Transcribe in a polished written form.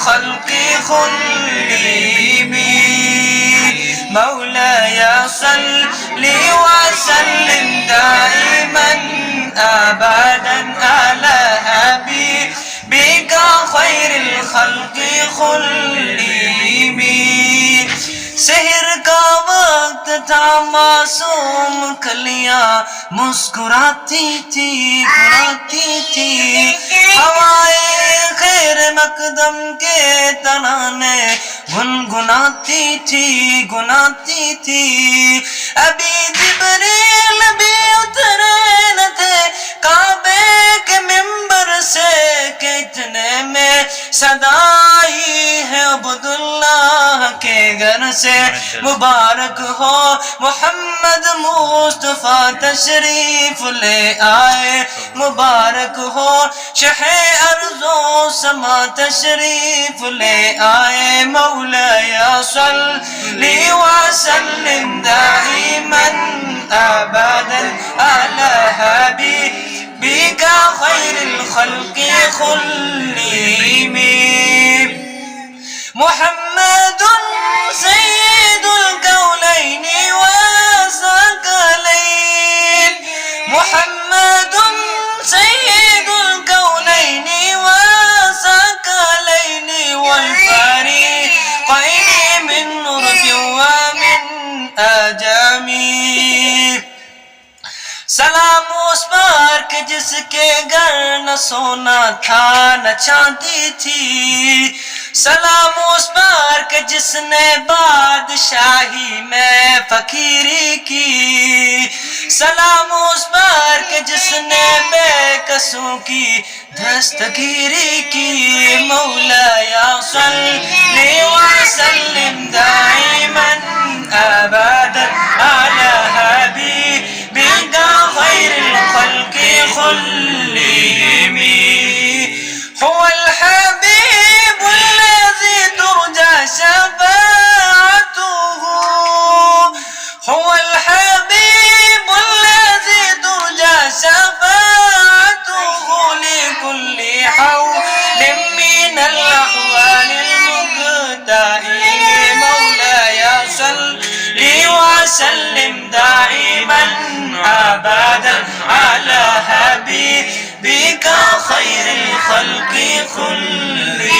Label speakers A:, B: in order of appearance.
A: الخلق خلي بي مولاي صل وسلم دائما أبدا على حبيبك خير الخلق خلي بي शहर का वक्त था मासूम कलियां मुस्कुराती थी हवाए खैर मकदम के तराने गुनगुनाती थी अभी जिब्रील भी उतरे न थे काबे के मिंबर से कि इतने में सदाई है अब्दुल्लाह के घर से मुबारक हो मोहम्मद मुस्तफा तशरीफ ले आए मुबारक हो शहे अर्ज़ो समा तशरीफ ले आए मौलाया सल्ली व सल्लिम दाइमन अबदन अला हबीबिका खैरिल खल्क़ि खुल्ली मुहम्मदुन सय्यिदुल कौनैनि व सकलैन मुहम्मदुन सय्यिदुल कौनैनि व सकलैन वल फरीक़ैन मिन उर्बि व मिन अजमी सलाम उस पर के जिसके घर न सोना था न चांदी थी सलाम उस पर के जिसने बादशाही में फकीरी की सलाम उस पर के जिसने बेकसों की दस्तगीरी की मौलाया सल्ली व सल्लिम दाइमन अबदन अला हबीबिका खैरिल खल्क़ि खुल्ली हुवल हबीब الذي ترجى شفاعته هو الحبيب الذي ترجى شفاعته لكل حول من الأحوال المقتئم مولاي صل وسلم دائما أبدا على حبيبك خير الخلق كلهم